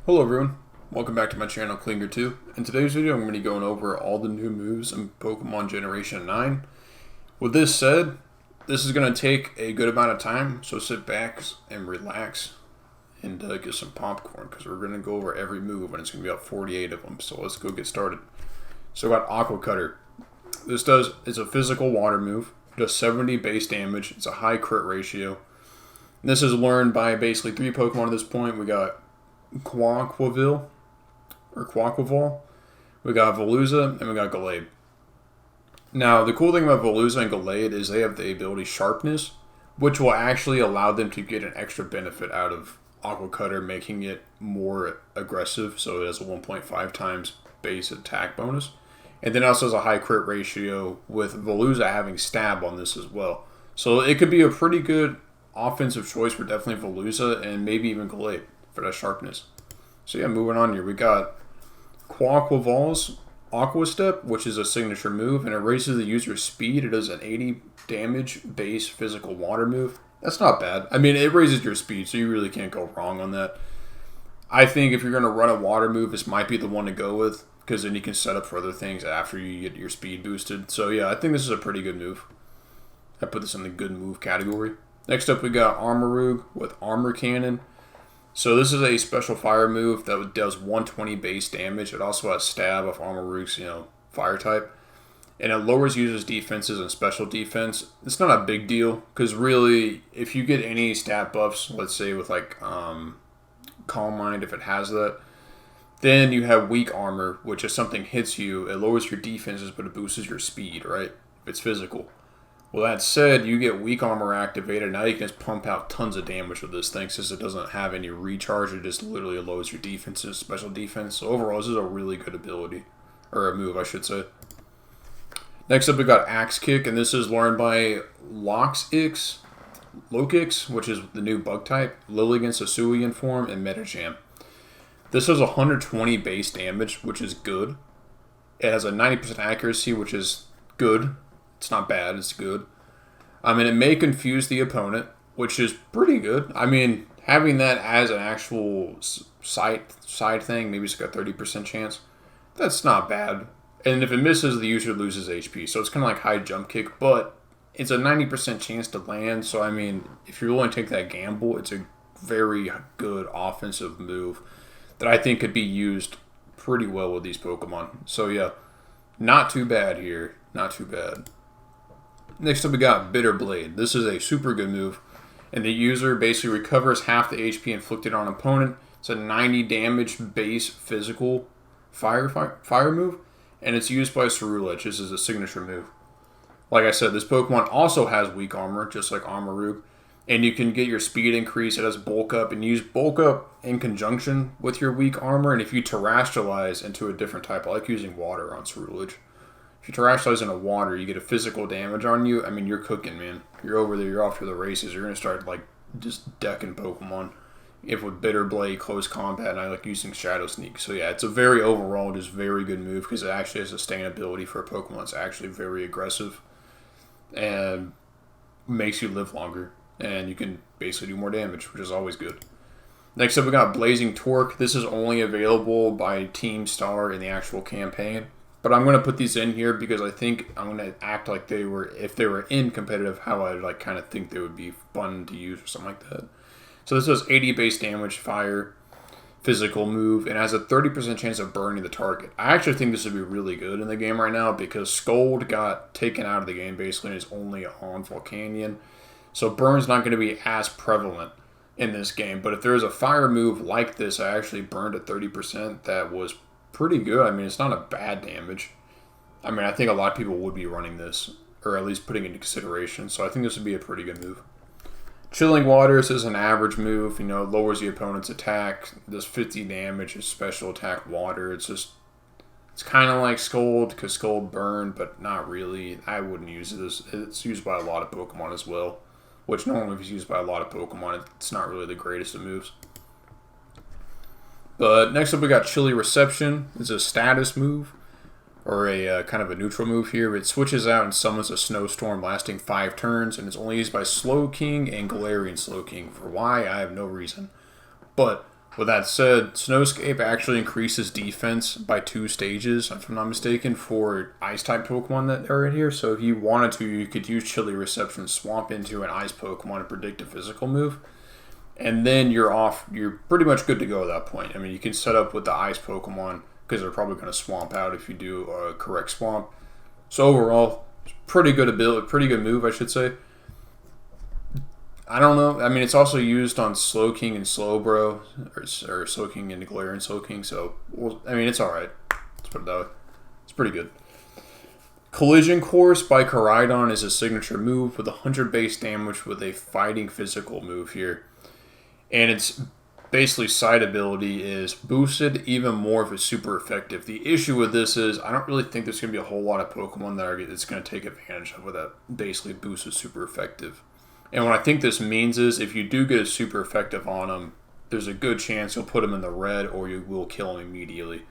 Hello everyone, welcome back to my channel Klinger2. In today's video I'm going to be going over all the new moves in Pokemon Generation 9. With this said, this is going to take a good amount of time, so sit back and relax and get some popcorn because we're going to go over every move and it's going to be about 48 of them, so let's go get started. So I got Aquacutter. It's a physical water move, does 70 base damage, it's a high crit ratio. And this is learned by basically 3 Pokemon at this point. We got Aquacutter, we got Veluza, and we got Glaive. Now, the cool thing about Veluza and Glaive is they have the ability Sharpness, which will actually allow them to get an extra benefit out of Aquacutter, making it more aggressive, so it has a 1.5 times base attack bonus. And then also has a high crit ratio with Veluza having Stab on this as well. So it could be a pretty good offensive choice for definitely Veluza and maybe even Glaive for that sharpness. So yeah, moving on here, we got Aquavol's Aquastep, which is a signature move, and it raises the user's speed. It does an 80 damage base physical water move. That's not bad. I mean, it raises your speed, so you really can't go wrong on that. I think if you're going to run a water move, this might be the one to go with, because then you can set up for other things after you get your speed boosted. So yeah, I think this is a pretty good move. I put this in the good move category. Next up, we got Armarouge with Armor Cannon. So this is a special fire move that does 120 base damage. It also has Stab of Armarouge's, fire type. And it lowers users' defenses and special defense. It's not a big deal, because really, if you get any stat buffs, let's say with like Calm Mind, if it has that, then you have Weak Armor, which if something hits you, it lowers your defenses, but it boosts your speed, right? If it's physical. Well, that said, you get Weak Armor activated. Now you can just pump out tons of damage with this thing since it doesn't have any recharge. It just literally lowers your defenses, special defense. So overall, this is a really good ability. Or a move, I should say. Next up, we got Axe Kick, and this is learned by Lokix, which is the new bug type, Lilligant's Hisuian form, and Metacham. This has 120 base damage, which is good. It has a 90% accuracy, which is good. It's not bad, it's good. I mean, it may confuse the opponent, which is pretty good. I mean, having that as an actual side thing, maybe it's got a 30% chance. That's not bad. And if it misses, the user loses HP. So it's kind of like high jump kick, but it's a 90% chance to land. So, I mean, if you're willing to take that gamble, it's a very good offensive move that I think could be used pretty well with these Pokemon. So, yeah, not too bad here. Not too bad. Next up, we got Bitter Blade. This is a super good move, and the user basically recovers half the HP inflicted on an opponent. It's a 90 damage base physical fire move, and it's used by Cerulege. This is a signature move. Like I said, this Pokemon also has Weak Armor, just like Armarouge, and you can get your speed increase. It has Bulk Up, and use Bulk Up in conjunction with your Weak Armor, and if you Terastallize into a different type, I like using Water on Cerulege. If you Terastallize into water, you get a physical damage on you. I mean, you're cooking, man. You're over there. You're off to the races. You're going to start, like, just decking Pokemon. If with Bitter Blade, Close Combat, and I like using Shadow Sneak. So, yeah, it's a very overall just very good move because it actually has sustainability for a Pokemon that's actually very aggressive and makes you live longer. And you can basically do more damage, which is always good. Next up, we got Blazing Twerk. This is only available by Team Star in the actual campaign. But I'm going to put these in here because I think I'm going to act like they were, if they were in competitive, how I like kind of think they would be fun to use or something like that. So this does 80 base damage, fire, physical move, and has a 30% chance of burning the target. I actually think this would be really good in the game right now because Scold got taken out of the game basically and is only on Volcanion. So burn's not going to be as prevalent in this game. But if there is a fire move like this, I actually burned at 30%. That was pretty good. I mean, it's not a bad damage. I mean, I think a lot of people would be running this, or at least putting it into consideration. So I think this would be a pretty good move. Chilling Waters is an average move. Lowers the opponent's attack. Does 50 damage. Is special attack water. It's kind of like Scold, because Scold burned, but not really. I wouldn't use this. It's used by a lot of Pokemon as well, which normally if it's used by a lot of Pokemon, it's not really the greatest of moves. But next up, we got Chilly Reception. It's a status move, or a kind of a neutral move here. It switches out and summons a snowstorm lasting 5 turns, and it's only used by Slowking and Galarian Slowking. For why, I have no reason. But With that said, Snowscape actually increases defense by 2 stages, if I'm not mistaken, for Ice-type Pokemon that are in here. So if you wanted to, you could use Chilly Reception, swamp into an Ice Pokemon, and predict a physical move. And then you're off. You're pretty much good to go at that point. I mean, you can set up with the Ice Pokemon, because they're probably going to swamp out if you do a correct swamp. So overall, pretty good ability, pretty good move, I should say. I don't know. I mean, it's also used on Slowking and Slowbro, or Slowking and Glare and Slowking. So, well, I mean, it's all right. Let's put it that way. It's pretty good. Collision Course by Koraidon is a signature move with 100 base damage with a fighting physical move here. And it's basically side ability is boosted even more if it's super effective. The issue with this is I don't really think there's going to be a whole lot of Pokemon that it's going to take advantage of with that basically boost is super effective. And what I think this means is if you do get a super effective on them, there's a good chance you'll put them in the red or you will kill them immediately.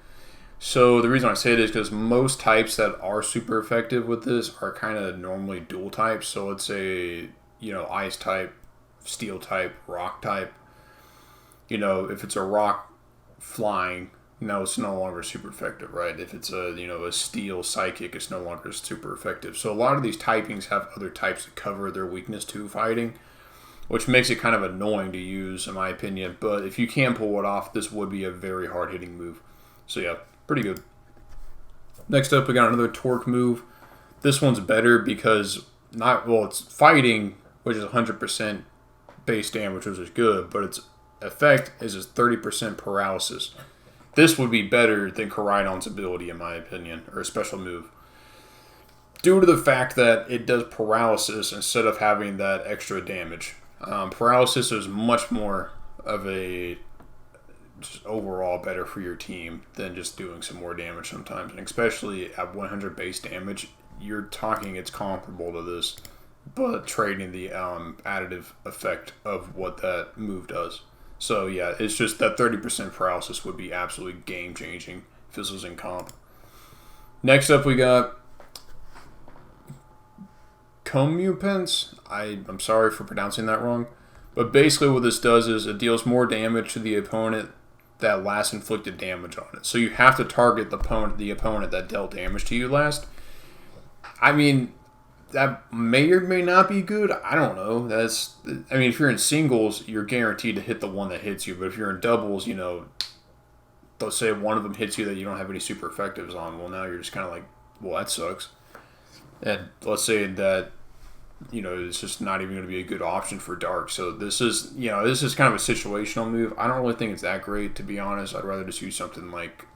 So the reason I say it is because most types that are super effective with this are kind of normally dual types. So let's say, Ice type, Steel type, Rock type. If it's a Rock flying, no, it's no longer super effective, right? If it's a Steel Psychic, it's no longer super effective. So a lot of these typings have other types to cover their weakness to fighting, which makes it kind of annoying to use, in my opinion. But if you can pull it off, this would be a very hard-hitting move. So yeah, pretty good. Next up, we got another twerk move. This one's better because it's fighting, which is 100% base damage, which is good, but its effect is 30% paralysis. This would be better than Koraidon's ability, in my opinion, or a special move. Due to the fact that it does paralysis instead of having that extra damage. Paralysis is much more of a just overall better for your team than just doing some more damage sometimes. And especially at 100 base damage, you're talking it's comparable to this, but trading the additive effect of what that move does. So yeah, it's just that 30% paralysis would be absolutely game-changing if this was in comp. Next up we got You Pence. I'm sorry for pronouncing that wrong. But basically what this does is it deals more damage to the opponent that last inflicted damage on it. So you have to target the opponent that dealt damage to you last. I mean, that may or may not be good. I don't know. If you're in singles, you're guaranteed to hit the one that hits you. But if you're in doubles, let's say one of them hits you that you don't have any super effectives on. Well, now you're just kind of like, well, that sucks. And let's say that, it's just not even going to be a good option for Dark. So this is kind of a situational move. I don't really think it's that great, to be honest. I'd rather just use something like,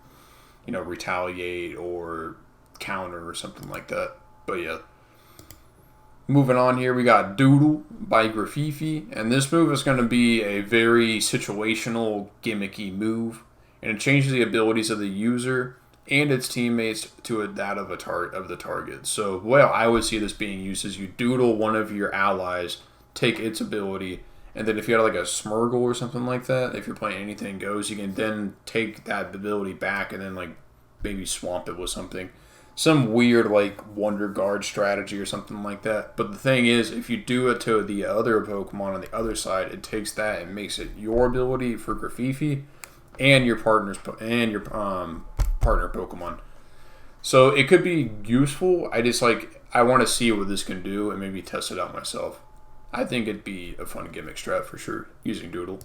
Retaliate or Counter or something like that. But yeah. Moving on here, we got Doodle by Graffifi, and this move is going to be a very situational, gimmicky move, and it changes the abilities of the user and its teammates to that of the target. So, I would see this being used is you doodle one of your allies, take its ability, and then if you had like a Smurgle or something like that, if you're playing Anything Goes, you can then take that ability back and then like maybe swamp it with something. Some weird like Wonder Guard strategy or something like that. But the thing is, if you do it to the other Pokemon on the other side, it takes that and makes it your ability for Graffifi and your partner Pokemon. So it could be useful. I want to see what this can do and maybe test it out myself. I think it'd be a fun gimmick strat for sure using Doodle.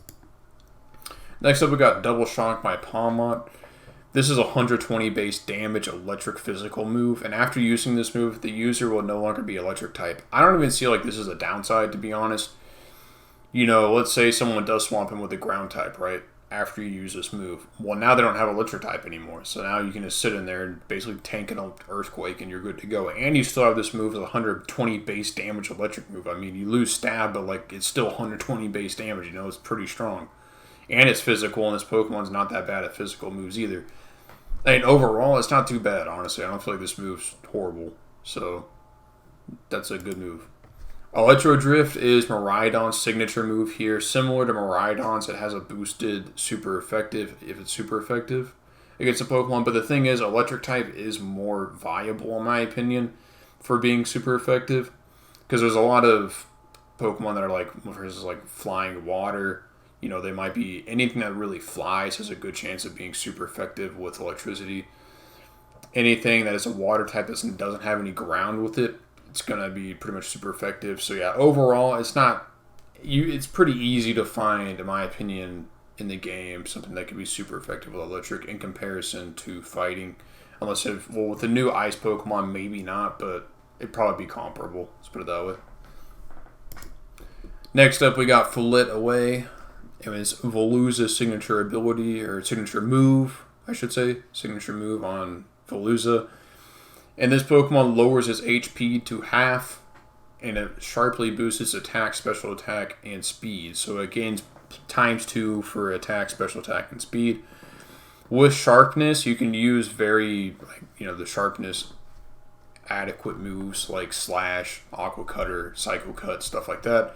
Next up, we got Double Shock by Palmont. This is a 120 base damage electric physical move, and after using this move, the user will no longer be electric type. I don't even see like this is a downside, to be honest. Let's say someone does swamp him with a ground type, right? After you use this move. Well, now they don't have electric type anymore, so now you can just sit in there and basically tank an Earthquake and you're good to go. And you still have this move as a 120 base damage electric move. I mean, you lose stab, but like it's still 120 base damage, it's pretty strong. And it's physical, and this Pokemon's not that bad at physical moves either. And overall, it's not too bad, honestly. I don't feel like this move's horrible. So, that's a good move. Electro Drift is Miraidon's signature move here. Similar to Miraidon's, it has a boosted super effective, if it's super effective, against a Pokemon. But the thing is, Electric type is more viable, in my opinion, for being super effective. Because there's a lot of Pokemon that are like, versus like Flying Water. You know, they might be anything that really flies has a good chance of being super effective with electricity. Anything that is a water type that doesn't have any ground with it, it's going to be pretty much super effective. So yeah, overall, it's pretty easy to find, in my opinion, in the game, something that could be super effective with electric in comparison to fighting. With the new ice Pokemon, maybe not, but it'd probably be comparable. Let's put it that way. Next up, we got Flutaway. It was Veluza's signature ability, or signature move, I should say. Signature move on Veluza. And this Pokemon lowers its HP to half, and it sharply boosts its attack, special attack, and speed. So it gains ×2 for attack, special attack, and speed. With sharpness, you can use the sharpness adequate moves like Slash, Aquacutter, Psycho Cut, stuff like that.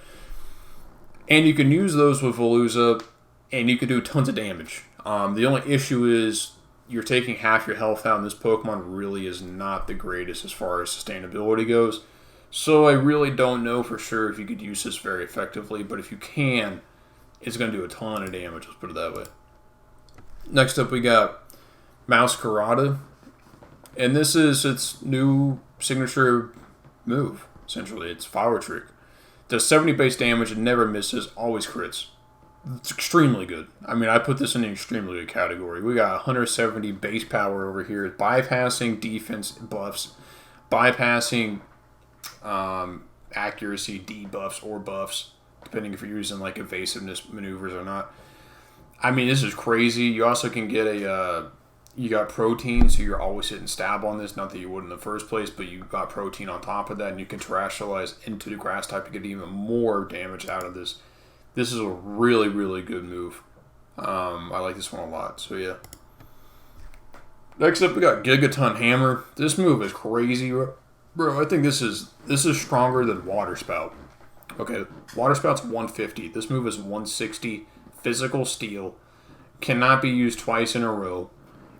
And you can use those with Veluza, and you can do tons of damage. The only issue is you're taking half your health out, and this Pokemon really is not the greatest as far as sustainability goes. So I really don't know for sure if you could use this very effectively, but if you can, it's going to do a ton of damage, let's put it that way. Next up, we got Masquerada, and this is its new signature move, essentially. It's Flower Trick. Does 70 base damage, it never misses, always crits. It's extremely good. I mean, I put this in an extremely good category. We got 170 base power over here, bypassing defense buffs, bypassing accuracy debuffs or buffs, depending if you're using like evasiveness maneuvers or not. I mean, this is crazy. You also can get you got protein, so you're always hitting stab on this. Not that you would in the first place, but you got protein on top of that, and you can terrestrialize into the grass type to get even more damage out of this. This is a really, really good move. I like this one a lot, so yeah. Next up, we got Giga Hammer. This move is crazy, bro. I think this is stronger than Water Spout. Okay, Water Spout's 150. This move is 160. Physical Steel. Cannot be used twice in a row.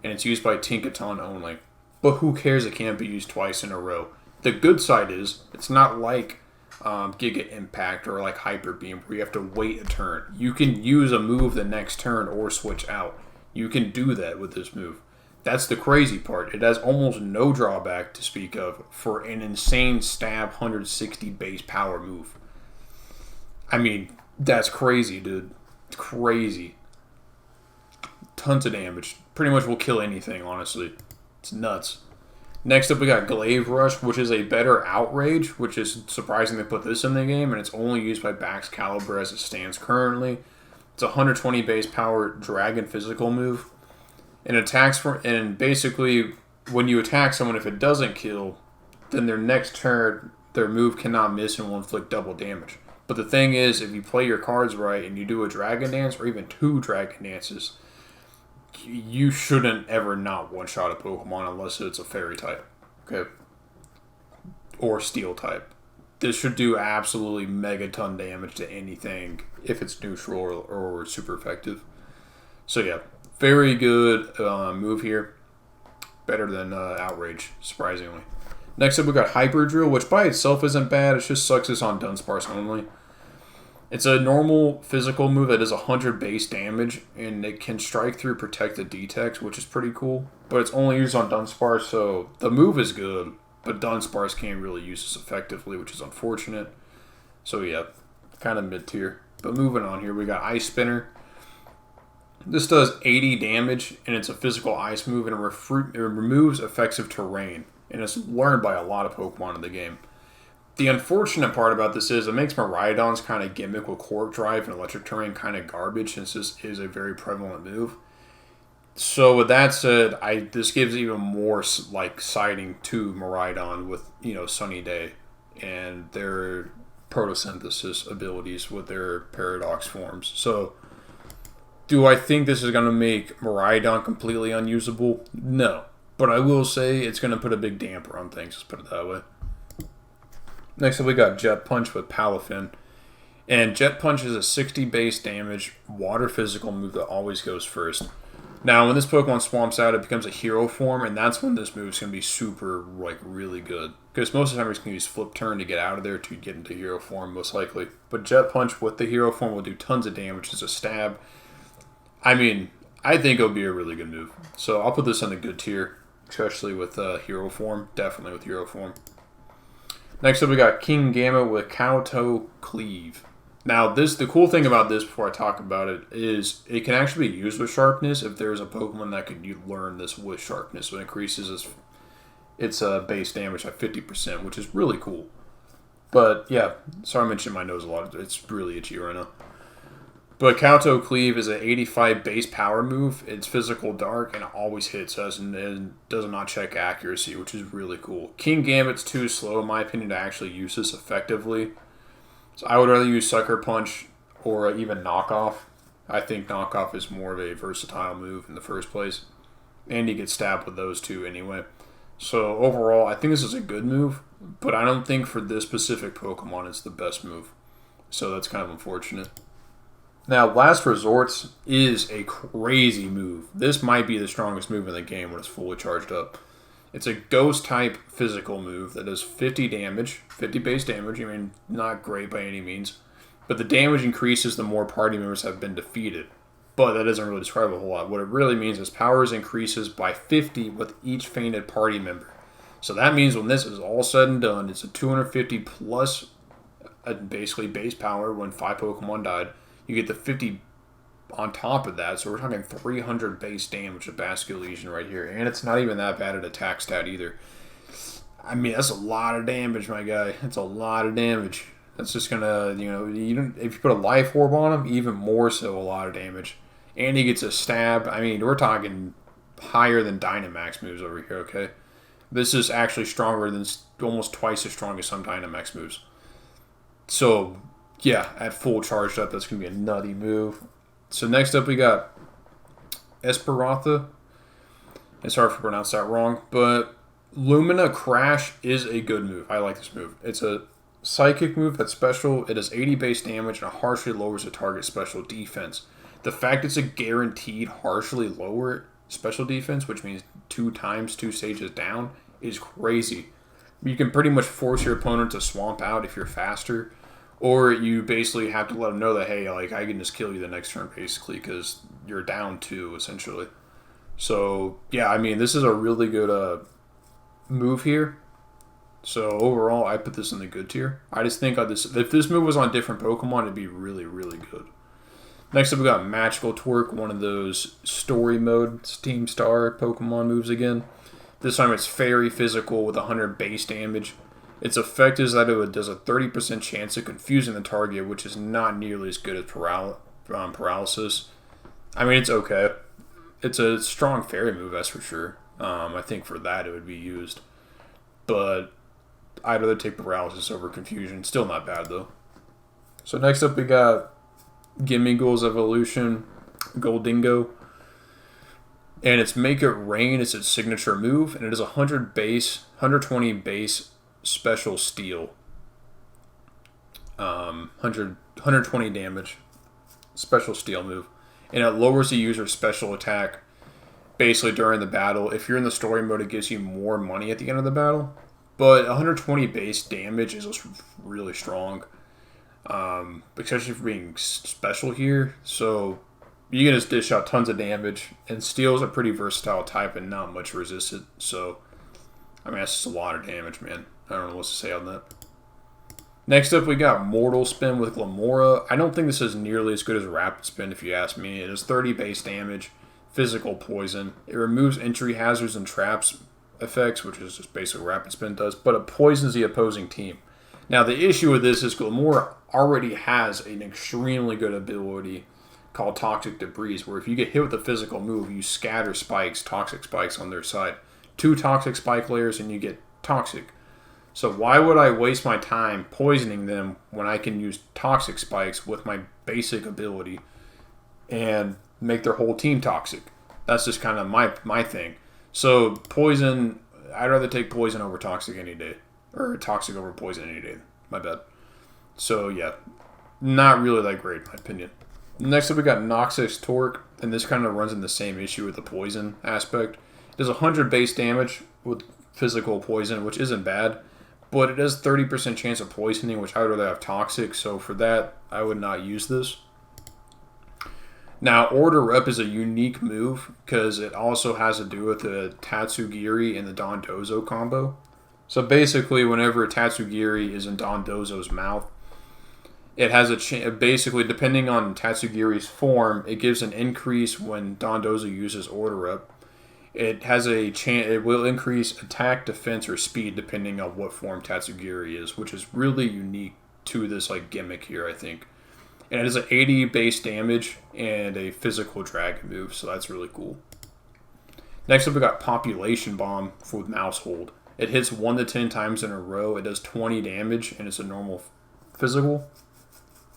And it's used by Tinkaton only. But who cares it can't be used twice in a row? The good side is, it's not like Giga Impact or like Hyper Beam where you have to wait a turn. You can use a move the next turn or switch out. You can do that with this move. That's the crazy part. It has almost no drawback to speak of for an insane stab 160 base power move. I mean, that's crazy, dude. It's crazy. Tons of damage. Pretty much will kill anything, honestly. It's nuts. Next up, we got Glaive Rush, which is a better Outrage, which is surprising they put this in the game, and it's only used by Baxcalibur as it stands currently. It's a 120 base power Dragon physical move. And basically, when you attack someone, if it doesn't kill, then their next turn, their move cannot miss and will inflict double damage. But the thing is, if you play your cards right and you do a Dragon Dance, or even 2 Dragon Dances, you shouldn't ever not one-shot a Pokemon unless it's a Fairy type, okay? Or Steel type. This should do absolutely megaton damage to anything if it's neutral or super effective. So yeah, very good move here. Better than Outrage, surprisingly. Next up, we got Hyperdrill, which by itself isn't bad. It just sucks it's on Dunsparce only. It's a normal physical move that does 100 base damage, and it can strike through protected D-Tex, which is pretty cool. But it's only used on Dunsparce, so the move is good, but Dunsparce can't really use this effectively, which is unfortunate. So yeah, kind of mid-tier. But moving on here, we got Ice Spinner. This does 80 damage, and it's a physical ice move, and it removes effective terrain. And it's learned by a lot of Pokemon in the game. The unfortunate part about this is it makes Miraidon's kind of gimmick with Quark Drive and Electric Terrain kind of garbage, since this is a very prevalent move. So with that said, this gives even more like siding to Miraidon with Sunny Day and their photosynthesis abilities with their paradox forms. So do I think this is going to make Miraidon completely unusable? No. But I will say it's going to put a big damper on things, let's put it that way. Next up, we got Jet Punch with Palafin. And Jet Punch is a 60 base damage water physical move that always goes first. Now, when this Pokemon swamps out, it becomes a hero form, and that's when this move is going to be super, like, really good. Because most of the time, it's going to use Flip Turn to get out of there to get into hero form, most likely. But Jet Punch with the hero form will do tons of damage as a stab. I mean, I think it'll be a really good move. So I'll put this in the good tier, especially with hero form. Definitely with hero form. Next up, we got King Gambit with Kowtow Cleave. Now, the cool thing about this, before I talk about it, is it can actually be used with Sharpness if there's a Pokemon that could learn this with Sharpness. So it increases its base damage by 50%, which is really cool. But, yeah, sorry I mentioned my nose a lot. It's really itchy right now. But Kowtow Cleave is an 85 base power move. It's physical dark and it always hits us and does not check accuracy, which is really cool. King Gambit's too slow, in my opinion, to actually use this effectively. So I would rather use Sucker Punch or even Knockoff. I think Knockoff is more of a versatile move in the first place. And you get stabbed with those two anyway. So overall, I think this is a good move, but I don't think for this specific Pokemon it's the best move. So that's kind of unfortunate. Now, Last Resorts is a crazy move. This might be the strongest move in the game when it's fully charged up. It's a Ghost-type physical move that does 50 damage, 50 base damage. I mean, not great by any means. But the damage increases the more party members have been defeated. But that doesn't really describe a whole lot. What it really means is powers increases by 50 with each fainted party member. So that means when this is all said and done, it's a 250 plus basically base power when 5 Pokemon died. You get the 50 on top of that, so we're talking 300 base damage of Basket Legion right here. And it's not even that bad at attack stat either. I mean, that's a lot of damage, my guy. That's a lot of damage. That's just gonna, if you put a Life Orb on him, even more so a lot of damage. And he gets a stab. I mean, we're talking higher than Dynamax moves over here, okay? This is actually stronger than, almost twice as strong as some Dynamax moves. So, yeah, at full charged up, that's going to be a nutty move. So next up we got Esperantha. It's hard to pronounce that wrong, but Lumina Crash is a good move. I like this move. It's a psychic move that's special. It does 80 base damage and it harshly lowers the target's special defense. The fact it's a guaranteed harshly lower special defense, which means 2 times 2 stages down, is crazy. You can pretty much force your opponent to swamp out if you're faster. Or you basically have to let them know that, hey, like, I can just kill you the next turn, basically, because you're down 2, essentially. So, yeah, I mean, this is a really good move here. So, overall, I put this in the good tier. I just think if this move was on different Pokemon, it'd be really, really good. Next up, we got Magical Twerk, one of those story mode Team Star Pokemon moves again. This time it's Fairy Physical with 100 base damage. Its effect is that it does a 30% chance of confusing the target, which is not nearly as good as paralysis. I mean, it's okay. It's a strong fairy move, that's for sure. I think for that it would be used. But I'd rather take paralysis over confusion. Still not bad, though. So next up we got Gimmigole's Evolution, Goldingo. And it's Make It Rain is its signature move, and it is 120 base special steel. 120 damage. Special steel move. And it lowers the user's special attack basically during the battle. If you're in the story mode, it gives you more money at the end of the battle. But 120 base damage is just really strong. Especially for being special here. So you can just dish out tons of damage. And steel is a pretty versatile type and not much resistant. So, I mean, that's just a lot of damage, man. I don't know what to say on that. Next up, we got Mortal Spin with Glamora. I don't think this is nearly as good as Rapid Spin, if you ask me. It is 30 base damage, physical poison. It removes entry hazards and traps effects, which is just basically what Rapid Spin does, but it poisons the opposing team. Now, the issue with this is Glamora already has an extremely good ability called Toxic Debris, where if you get hit with a physical move, you scatter spikes, toxic spikes on their side. 2 toxic spike layers and you get toxic. So why would I waste my time poisoning them when I can use toxic spikes with my basic ability and make their whole team toxic? That's just kind of my thing. So poison, I'd rather take poison over toxic any day. Or toxic over poison any day. My bad. So yeah, not really that great in my opinion. Next up we got Noxious Torque. and this kind of runs in the same issue with the poison aspect. It does 100 base damage with physical poison, which isn't bad, but it does 30% chance of poisoning, which I would rather have toxic, so for that, I would not use this. Now, Order Up is a unique move because it also has to do with the Tatsugiri and the Dondozo combo. So basically, whenever Tatsugiri is in Dondozo's mouth, it has a basically, depending on Tatsugiri's form, it gives an increase when Dondozo uses Order Up. It has a chance. It will increase attack, defense, or speed depending on what form Tatsugiri is, which is really unique to this like gimmick here, I think. And it has an 80 base damage and a physical dragon move, so that's really cool. Next up, we got Population Bomb with Mouse Hold. It hits 1 to 10 times in a row. It does 20 damage, and it's a normal physical.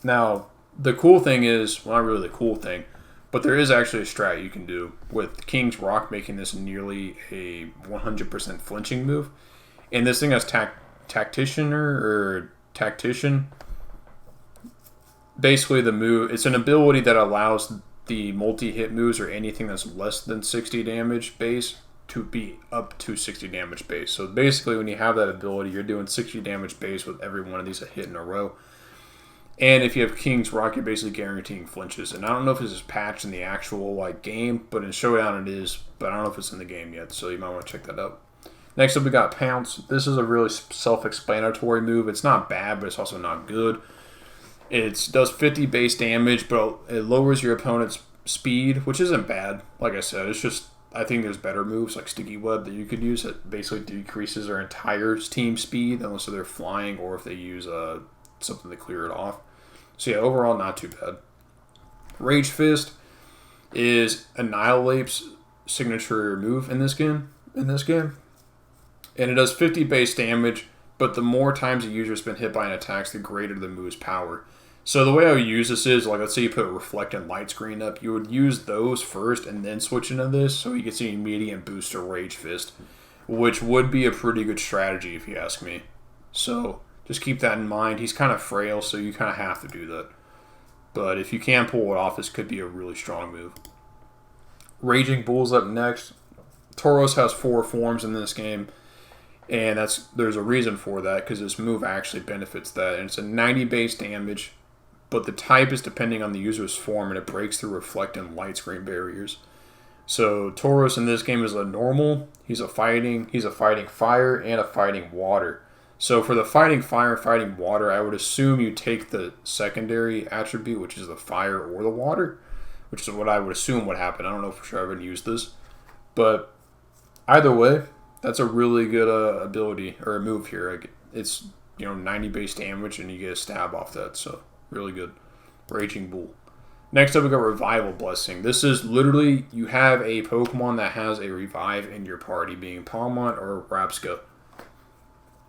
Now, the cool thing is, well, not really the cool thing, but there is actually a strat you can do with King's Rock making this nearly a 100% flinching move. And this thing has Tactician. Basically, the move, it's an ability that allows the multi-hit moves or anything that's less than 60 damage base to be up to 60 damage base. So basically, when you have that ability, you're doing 60 damage base with every one of these a hit in a row. And if you have King's Rock, you're basically guaranteeing flinches. And I don't know if this is patched in the actual like game, but in Showdown it is. But I don't know if it's in the game yet, so you might want to check that out. Next up, we got Pounce. This is a really self-explanatory move. It's not bad, but it's also not good. It does 50 base damage, but it lowers your opponent's speed, which isn't bad. Like I said, it's just, I think there's better moves like Sticky Web that you could use that basically decreases their entire team speed unless they're flying or if they use something to clear it off. So yeah, overall, not too bad. Ragefist is Annihilate's signature move in this game. And it does 50 base damage, but the more times a user's been hit by an attack, the greater the move's power. So the way I would use this is, like, let's say you put Reflect and Light Screen up, you would use those first and then switch into this, so you get the immediate boost to Rage Fist, which would be a pretty good strategy if you ask me. So just keep that in mind. He's kind of frail, so you kind of have to do that. But if you can pull it off, this could be a really strong move. Raging Bull's up next. Tauros has 4 forms in this game. And there's a reason for that, because this move actually benefits that. And it's a 90 base damage, but the type is depending on the user's form, and it breaks through Reflect and Light Screen barriers. So Tauros in this game is a normal. He's a fighting fire and a fighting water. So for the fighting fire and fighting water, I would assume you take the secondary attribute, which is the fire or the water, which is what I would assume would happen. I don't know for sure. I haven't used this, but either way, that's a really good ability or a move here. It's 90 base damage and you get a stab off that, so really good. Raging Bull. Next up, we got Revival Blessing. This is literally you have a Pokemon that has a revive in your party, being Palmont or Rapska.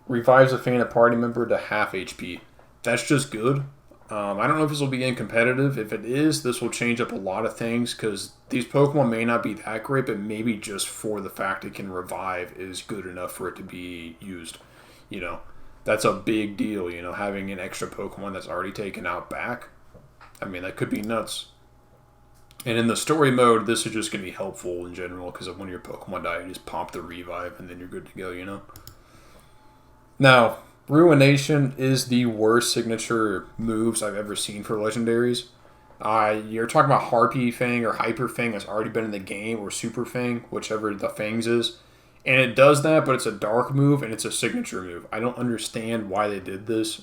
Revives a fainted party member to half HP. That's just good. I don't know if this will be in competitive. If it is, this will change up a lot of things because these Pokemon may not be that great, but maybe just for the fact it can revive is good enough for it to be used. That's a big deal, having an extra Pokemon that's already taken out back. I mean, that could be nuts. And in the story mode, this is just going to be helpful in general because if one of your Pokemon die, you just pop the revive and then you're good to go, Now, Ruination is the worst signature moves I've ever seen for legendaries. You're talking about Harpy Fang or Hyper Fang that's already been in the game, or Super Fang, whichever the Fangs is. And it does that, but it's a dark move and it's a signature move. I don't understand why they did this.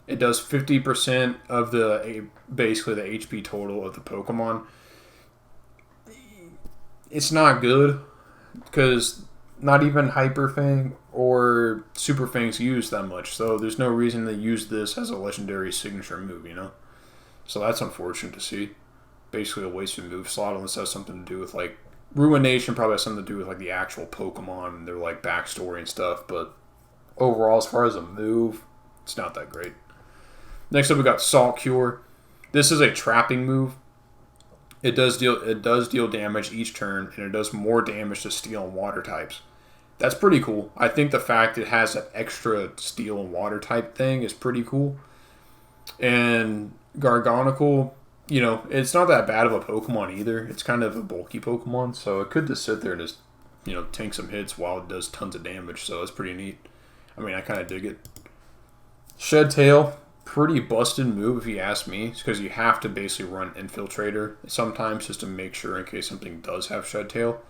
It does 50% of basically the HP total of the Pokemon. It's not good because not even Hyper Fang or Super Fangs use that much, so there's no reason to use this as a legendary signature move, So that's unfortunate to see. Basically a wasted move slot unless it has something to do with, like, Ruination probably has something to do with, like, the actual Pokemon and their, like, backstory and stuff, but overall, as far as a move, it's not that great. Next up, we got Salt Cure. This is a trapping move. It does deal damage each turn, and it does more damage to steel and water types. That's pretty cool. I think the fact it has an extra steel and water type thing is pretty cool. And Gargonicle you know, it's not that bad of a Pokemon either. It's kind of a bulky Pokemon, so it could just sit there and just, you know, tank some hits while it does tons of damage, so it's pretty neat. I mean, I kind of dig it. Shed Tail, pretty busted move if you ask me, because you have to basically run Infiltrator sometimes just to make sure in case something does have Shed Tail.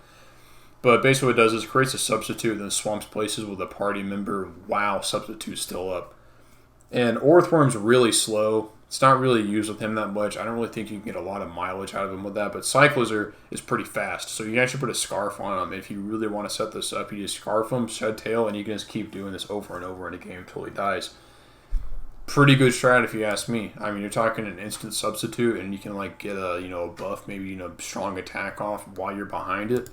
But basically what it does is it creates a substitute and then swamps places with a party member while substitute's still up. And Orthworm's really slow. It's not really used with him that much. I don't really think you can get a lot of mileage out of him with that. But Cyclizar is pretty fast. So you can actually put a Scarf on him. If you really want to set this up, you just Scarf him, Shed Tail, and you can just keep doing this over and over in a game until he dies. Pretty good strat if you ask me. I mean, you're talking an instant substitute, and you can like get a, you know, a buff, maybe, you know, strong attack off while you're behind it.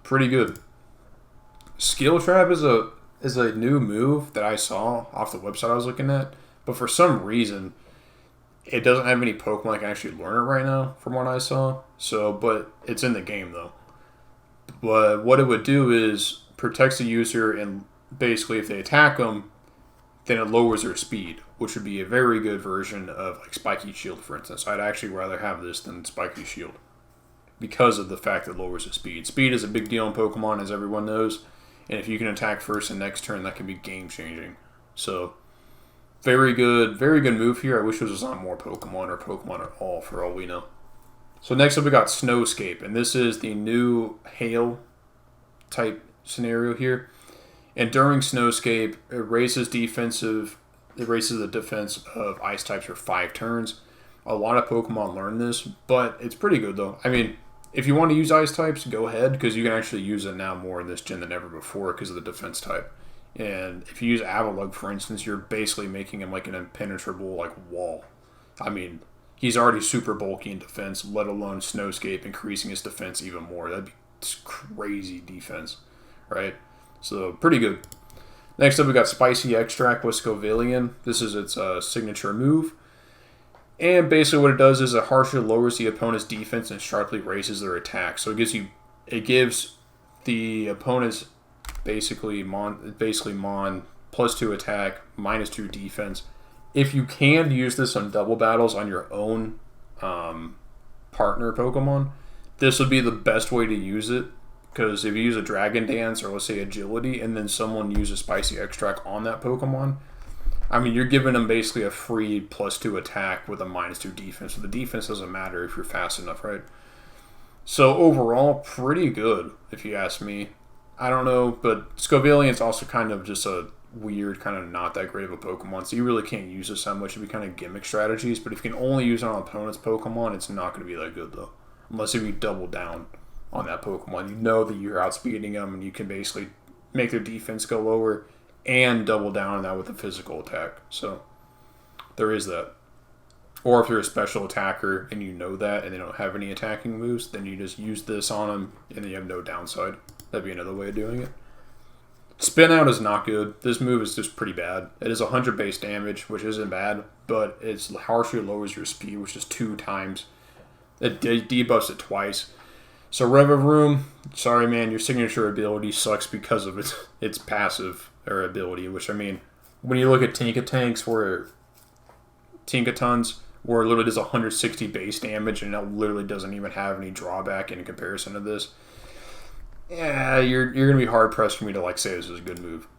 Pretty good. Skill Trap is a new move that I saw off the website I was looking at, but for some reason it doesn't have any Pokemon that can actually learn it right now from what I saw. So, but it's in the game though. But what it would do is protects the user, and basically if they attack them, then it lowers their speed, which would be a very good version of like Spiky Shield, for instance. I'd actually rather have this than Spiky Shield because of the fact that it lowers the speed. Speed is a big deal in Pokemon, as everyone knows. And if you can attack first and next turn, that can be game-changing. So, very good move here. I wish it was on more Pokemon or Pokemon at all, for all we know. So next up we got Snowscape, and this is the new Hail type scenario here. And during Snowscape, it raises the defense of Ice types for 5 turns. A lot of Pokemon learn this, but it's pretty good though. I mean, if you want to use Ice types, go ahead, because you can actually use it now more in this gen than ever before because of the defense type. And if you use Avalugg, for instance, you're basically making him like an impenetrable like wall. I mean, he's already super bulky in defense, let alone Snowscape increasing his defense even more. That'd be crazy defense, right? So, pretty good. Next up, we got Spicy Extract with Scovillain. This is its signature move. And basically what it does is it harshly lowers the opponent's defense and sharply raises their attack. So it gives the opponent's basically mon +2 attack, -2 defense. If you can use this on double battles on your own partner Pokemon, this would be the best way to use it. Because if you use a Dragon Dance or let's say Agility, and then someone uses Spicy Extract on that Pokemon, I mean, you're giving them basically a free +2 attack with a -2 defense. So the defense doesn't matter if you're fast enough, right? So overall, pretty good, if you ask me. I don't know, but Scovillain's also kind of just a weird, kind of not that great of a Pokemon. So you really can't use this that much. It'd be kind of gimmick strategies. But if you can only use it on opponent's Pokemon, it's not going to be that good, though. Unless if you double down on that Pokemon. You know that you're outspeeding them, and you can basically make their defense go lower and double down on that with a physical attack. So there is that. Or if you're a special attacker and you know that and they don't have any attacking moves, then you just use this on them and then you have no downside. That'd be another way of doing it. Spin Out is not good. This move is just pretty bad. It is 100 base damage, which isn't bad, but it harshly lowers your speed, which is 2 times. It debuffs it twice. So Revavroom, sorry man, your signature ability sucks because of its passive or ability, which I mean, when you look at Tinkatonks where it literally does 160 base damage and it literally doesn't even have any drawback in comparison to this, yeah, you're gonna be hard pressed for me to like say this is a good move.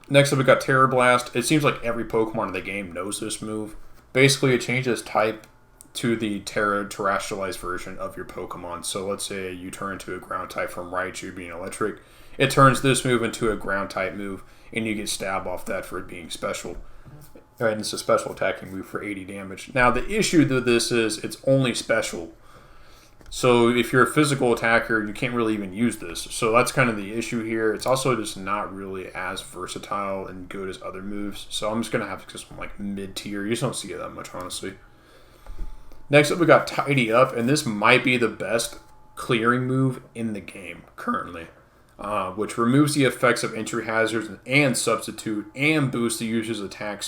Next up we got Terror Blast. It seems like every Pokemon in the game knows this move. Basically it changes type to the terrestrialized version of your Pokemon. So let's say you turn into a ground type from Raichu being electric. It turns this move into a ground type move, and you get stab off that for it being special. Right, and it's a special attacking move for 80 damage. Now the issue to this is it's only special. So if you're a physical attacker, you can't really even use this. So that's kind of the issue here. It's also just not really as versatile and good as other moves. So I'm just going to have just like mid-tier. You just don't see it that much, honestly. Next up, we got Tidy Up, and this might be the best clearing move in the game currently, which removes the effects of entry hazards and substitute and boosts the user's attack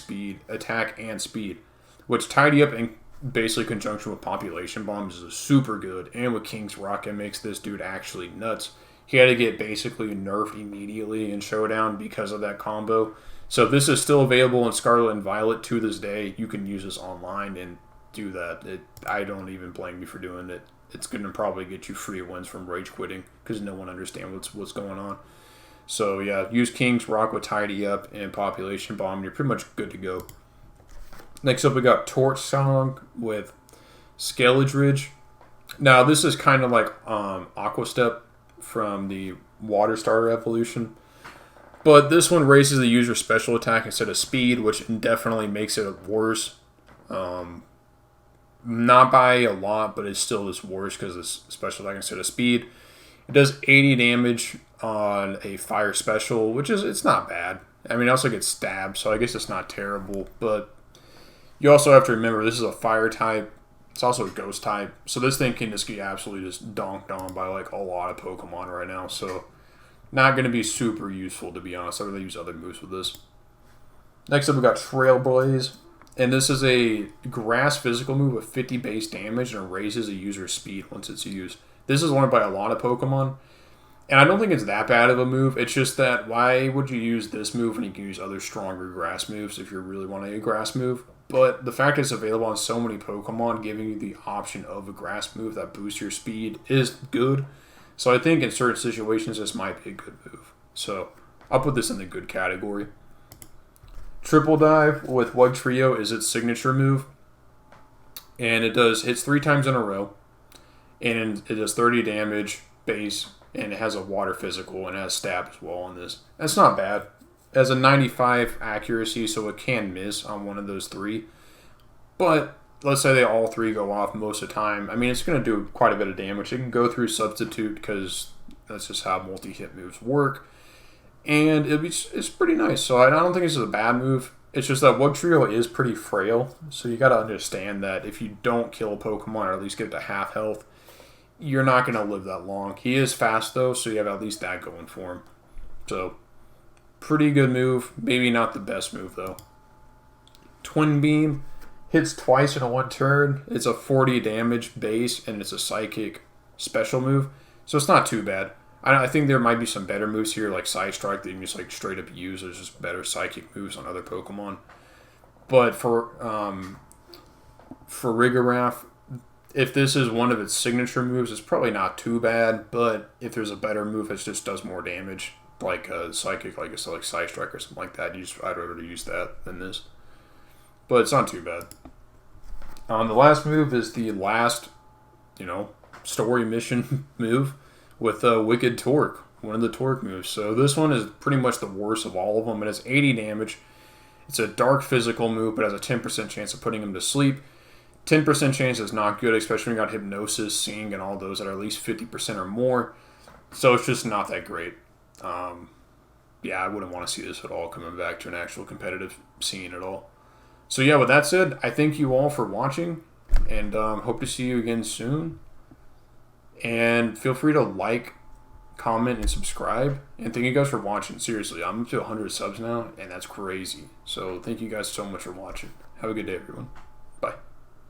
and speed, which Tidy Up in basically conjunction with Population Bombs is super good, and with King's Rocket makes this dude actually nuts. He had to get basically nerfed immediately in Showdown because of that combo. So this is still available in Scarlet and Violet to this day. You can use this online, and do that. I don't even blame you for doing it. It's going to probably get you free wins from rage quitting because no one understands what's going on. So yeah, use King's Rock with Tidy Up and Population Bomb, and you're pretty much good to go. Next up, we got Torch Song with Scalage Ridge. Now, this is kind of like Aquastep from the Water Starter evolution. But this one raises the user's special attack instead of speed, which definitely makes it worse. Not by a lot, but it still is worse because it's special attack instead of speed. It does 80 damage on a fire special, which is, it's not bad. I mean, it also gets stabbed, so I guess it's not terrible. But you also have to remember, this is a fire type. It's also a ghost type. So this thing can just get absolutely just donked on by like a lot of Pokemon right now. So not going to be super useful, to be honest. I really use other moves with this. Next up, we got Trailblaze. And this is a grass physical move with 50 base damage and it raises a user's speed once it's used. This is learned by a lot of Pokemon. And I don't think it's that bad of a move. It's just that why would you use this move when you can use other stronger grass moves if you really want a grass move? But the fact it's available on so many Pokemon, giving you the option of a grass move that boosts your speed is good. So I think in certain situations, this might be a good move. So I'll put this in the good category. Triple Dive with Wug Trio is its signature move. And it hits 3 times in a row. And it does 30 damage base. And it has a water physical and it has stab as well on this. That's not bad. It has a 95 accuracy, so it can miss on one of those 3. But let's say they all 3 go off most of the time. I mean, it's going to do quite a bit of damage. It can go through Substitute because that's just how multi-hit moves work. And it's pretty nice. So I don't think this is a bad move. It's just that Wug Trio is pretty frail. So you got to understand that if you don't kill a Pokemon or at least get it to half health, you're not going to live that long. He is fast, though, so you have at least that going for him. So pretty good move. Maybe not the best move, though. Twin Beam hits twice in a 1 turn. It's a 40 damage base, and it's a psychic special move. So it's not too bad. I think there might be some better moves here, like Side Strike, that you can just like straight up use. There's just better psychic moves on other Pokemon. But for Rigorath, if this is one of its signature moves, it's probably not too bad. But if there's a better move that just does more damage, like a psychic, like Side Strike or something like that, I'd rather use that than this. But it's not too bad. The last move is the last, story mission move with Wicked Torque, one of the Torque moves. So this one is pretty much the worst of all of them. It has 80 damage. It's a dark physical move, but has a 10% chance of putting him to sleep. 10% chance is not good, especially when you got Hypnosis, Seeing, and all those that are at least 50% or more. So it's just not that great. Yeah, I wouldn't want to see this at all coming back to an actual competitive scene at all. So yeah, with that said, I thank you all for watching, and hope to see you again soon. And feel free to like, comment, and subscribe. And thank you guys for watching. Seriously, I'm up to 100 subs now, and that's crazy. So thank you guys so much for watching. Have a good day, everyone.